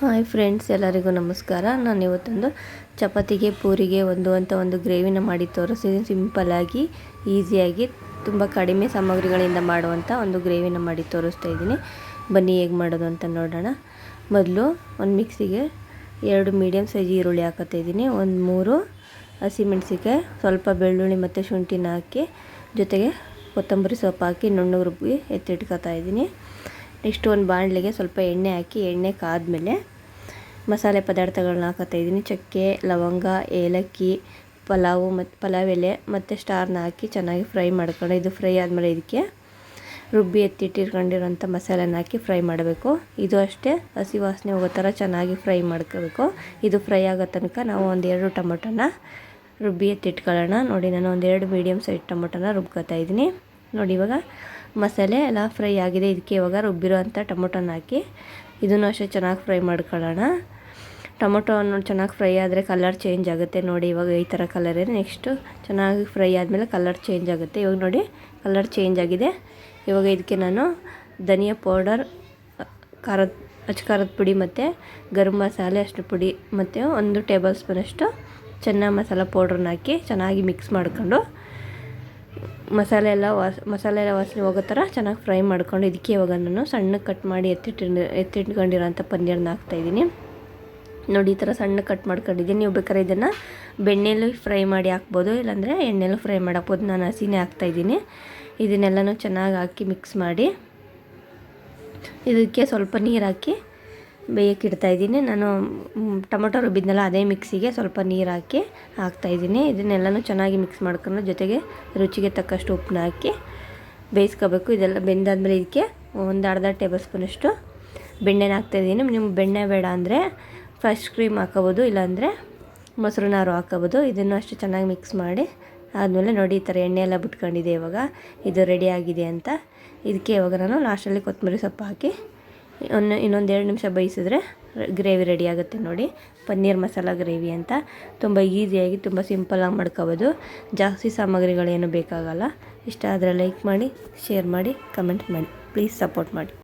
Hi friends, ಎಲ್ಲರಿಗೂ ನಮಸ್ಕಾರ. ನಾನು ಇವತ್ತೊಂದು ಚಪಾತಿಗೆ ಪೂರಿಗೆ ಒಂದು ಗ್ರೇವಿನ ಮಾಡಿ ತೋರಿಸ್ತೀನಿ. ಸಿಂಪಲ್ಲಾಗಿ ಈಸಿಯಾಗಿ ತುಂಬ ಕಡಿಮೆ ಸಾಮಗ್ರಿಗಳಿಂದ ಮಾಡುವಂಥ ಒಂದು ಗ್ರೇವಿನ ಮಾಡಿ ತೋರಿಸ್ತಾ ಇದ್ದೀನಿ. ಬನ್ನಿ ಹೇಗೆ ಮಾಡೋದು ಅಂತ ನೋಡೋಣ. ಮೊದಲು ಒಂದು ಮಿಕ್ಸಿಗೆ 2 ಮೀಡಿಯಮ್ ಸೈಜ್ ಈರುಳ್ಳಿ ಹಾಕೋತಾ ಇದ್ದೀನಿ. 3 ಹಸಿಮೆಣಸಿಕಾಯಿ, ಸ್ವಲ್ಪ ಬೆಳ್ಳುಳ್ಳಿ ಮತ್ತು ಶುಂಠಿನ ಹಾಕಿ, ಜೊತೆಗೆ ಕೊತ್ತಂಬರಿ ಸೊಪ್ಪು ಹಾಕಿ ನುಣ್ಣಗೆ ರುಬ್ಬಿ ಎತ್ತಿಟ್ಕೊತಾ ಇದ್ದೀನಿ. ನೆಕ್ಸ್ಟ್ ಒಂದು ಬಾಣಲೆಗೆ ಸ್ವಲ್ಪ ಎಣ್ಣೆ ಹಾಕಿ, ಎಣ್ಣೆ ಕಾದ್ಮೇಲೆ ಮಸಾಲೆ ಪದಾರ್ಥಗಳನ್ನ ಹಾಕೋತಾ ಇದ್ದೀನಿ. ಚಕ್ಕೆ, ಲವಂಗ, ಏಲಕ್ಕಿ, ಪಲಾವ್ ಎಲೆ ಮತ್ತು ಸ್ಟಾರ್ನ ಹಾಕಿ ಚೆನ್ನಾಗಿ ಫ್ರೈ ಮಾಡ್ಕೊಂಡು, ಇದು ಫ್ರೈ ಆದಮೇಲೆ ಇದಕ್ಕೆ ರುಬ್ಬಿ ಎತ್ತಿಟ್ಟಿಟ್ಕೊಂಡಿರೋಂಥ ಮಸಾಲೆನ ಹಾಕಿ ಫ್ರೈ ಮಾಡಬೇಕು. ಇದು ಅಷ್ಟೇ ಹಸಿ ವಾಸನೆ ಹೋಗೋ ಥರ ಚೆನ್ನಾಗಿ ಫ್ರೈ ಮಾಡ್ಕೋಬೇಕು. ಇದು ಫ್ರೈ ಆಗೋ ತನಕ ನಾವು 2 ಟೊಮೊಟೊನ ರುಬ್ಬಿ ಎತ್ತಿಟ್ಕೊಳ್ಳೋಣ. ನೋಡಿ, ನಾನು 2 ಮೀಡಿಯಮ್ ಸೈಜ್ ಟೊಮೊಟೊನ ರುಬ್ಕೋತಾ ಇದ್ದೀನಿ. ನೋಡಿ, ಇವಾಗ ಮಸಾಲೆ ಎಲ್ಲ ಫ್ರೈ ಆಗಿದೆ. ಇದಕ್ಕೆ ಇವಾಗ ರುಬ್ಬಿರೋ ಅಂಥ ಟೊಮೊಟೊನ ಹಾಕಿ ಇದನ್ನು ಅಷ್ಟೇ ಚೆನ್ನಾಗಿ ಫ್ರೈ ಮಾಡ್ಕೊಳ್ಳೋಣ. ಟೊಮೊಟೊ ಚೆನ್ನಾಗಿ ಫ್ರೈ ಆದರೆ ಕಲರ್ ಚೇಂಜ್ ಆಗುತ್ತೆ. ನೋಡಿ, ಇವಾಗ ಈ ಥರ ಕಲರ್ ಇದೆ. ನೆಕ್ಸ್ಟು ಚೆನ್ನಾಗಿ ಫ್ರೈ ಆದಮೇಲೆ ಕಲರ್ ಚೇಂಜ್ ಆಗುತ್ತೆ. ಇವಾಗ ನೋಡಿ, ಕಲರ್ ಚೇಂಜ್ ಆಗಿದೆ. ಇವಾಗ ಇದಕ್ಕೆ ನಾನು ಧನಿಯಾ ಪೌಡರ್, ಖಾರದ ಪುಡಿ ಮತ್ತು ಗರಂ ಮಸಾಲೆ ಅಷ್ಟು ಪುಡಿ ಮತ್ತು 1 ಟೇಬಲ್ ಸ್ಪೂನಷ್ಟು ಚೆನ್ನ ಮಸಾಲ ಪೌಡ್ರನ್ನ ಹಾಕಿ ಚೆನ್ನಾಗಿ ಮಿಕ್ಸ್ ಮಾಡ್ಕೊಂಡು, ಮಸಾಲೆ ಎಲ್ಲ ವಾಸನೆ ಹೋಗೋ ಥರ ಚೆನ್ನಾಗಿ ಫ್ರೈ ಮಾಡ್ಕೊಂಡು, ಇದಕ್ಕೆ ಇವಾಗ ನಾನು ಸಣ್ಣಗೆ ಕಟ್ ಮಾಡಿ ಎತ್ತಿಟ್ಕೊಂಡಿರೋಂಥ ಪನ್ನೀರನ್ನ ಹಾಕ್ತಾಯಿದ್ದೀನಿ. ನೋಡಿ, ಈ ಥರ ಸಣ್ಣ ಕಟ್ ಮಾಡ್ಕೊಂಡಿದ್ದೀನಿ. ನೀವು ಬೇಕಾದ್ರೆ ಇದನ್ನು ಬೆಣ್ಣೆಲ್ಲೂ ಫ್ರೈ ಮಾಡಿ ಹಾಕ್ಬೋದು, ಇಲ್ಲಾಂದರೆ ಎಣ್ಣೆಲ್ಲೂ ಫ್ರೈ ಮಾಡಿ ಹಾಕ್ಬೋದು. ನಾನು ಹಸಿನೇ ಹಾಕ್ತಾಯಿದ್ದೀನಿ. ಇದನ್ನೆಲ್ಲನೂ ಚೆನ್ನಾಗಿ ಹಾಕಿ ಮಿಕ್ಸ್ ಮಾಡಿ, ಇದಕ್ಕೆ ಸ್ವಲ್ಪ ನೀರು ಹಾಕಿ ಬೇಯಕ್ಕೆ ಇಡ್ತಾಯಿದ್ದೀನಿ. ನಾನು ಟೊಮೊಟೊ ರುಬ್ಬಿದ್ನಲ್ಲ, ಅದೇ ಮಿಕ್ಸಿಗೆ ಸ್ವಲ್ಪ ನೀರು ಹಾಕಿ ಹಾಕ್ತಾಯಿದ್ದೀನಿ. ಇದನ್ನೆಲ್ಲನೂ ಚೆನ್ನಾಗಿ ಮಿಕ್ಸ್ ಮಾಡ್ಕೊಂಡು, ಜೊತೆಗೆ ರುಚಿಗೆ ತಕ್ಕಷ್ಟು ಉಪ್ಪನ್ನ ಹಾಕಿ ಬೇಯಿಸ್ಕೋಬೇಕು. ಇದೆಲ್ಲ ಬೆಂದಾದ್ಮೇಲೆ ಇದಕ್ಕೆ ಒಂದು ಅರ್ಧ ಟೇಬಲ್ ಸ್ಪೂನಷ್ಟು ಬೆಣ್ಣೆನ ಹಾಕ್ತಾಯಿದ್ದೀನಿ. ನಿಮ್ಗೆ ಬೆಣ್ಣೆ ಬೇಡ ಅಂದರೆ ಫ್ರೆಶ್ ಕ್ರೀಮ್ ಹಾಕೋಬೋದು, ಇಲ್ಲಾಂದರೆ ಮೊಸರನ್ನಾರು ಹಾಕೋಬೋದು. ಇದನ್ನು ಅಷ್ಟು ಚೆನ್ನಾಗಿ ಮಿಕ್ಸ್ ಮಾಡಿ ಆದಮೇಲೆ ನೋಡಿ, ಈ ಥರ ಎಣ್ಣೆ ಎಲ್ಲ ಬಿಟ್ಕೊಂಡಿದೆ. ಇವಾಗ ಇದು ರೆಡಿ ಆಗಿದೆ ಅಂತ. ಇದಕ್ಕೆ ಇವಾಗ ನಾನು ಲಾಸ್ಟಲ್ಲಿ ಕೊತ್ತಂಬರಿ ಸೊಪ್ಪು ಹಾಕಿ ಇನ್ನೊಂದು 2 ನಿಮಿಷ ಬೇಯಿಸಿದ್ರೆ ಗ್ರೇವಿ ರೆಡಿ ಆಗುತ್ತೆ. ನೋಡಿ, ಪನ್ನೀರ್ ಮಸಾಲ ಗ್ರೇವಿ ಅಂತ. ತುಂಬ ಈಸಿಯಾಗಿ, ತುಂಬ ಸಿಂಪಲ್ಲಾಗಿ ಮಾಡ್ಕೋಬೋದು. ಜಾಸ್ತಿ ಸಾಮಗ್ರಿಗಳೇನು ಬೇಕಾಗಲ್ಲ. ಇಷ್ಟ ಆದರೆ ಲೈಕ್ ಮಾಡಿ, ಶೇರ್ ಮಾಡಿ, ಕಮೆಂಟ್ ಮಾಡಿ. ಪ್ಲೀಸ್ ಸಪೋರ್ಟ್ ಮಾಡಿ.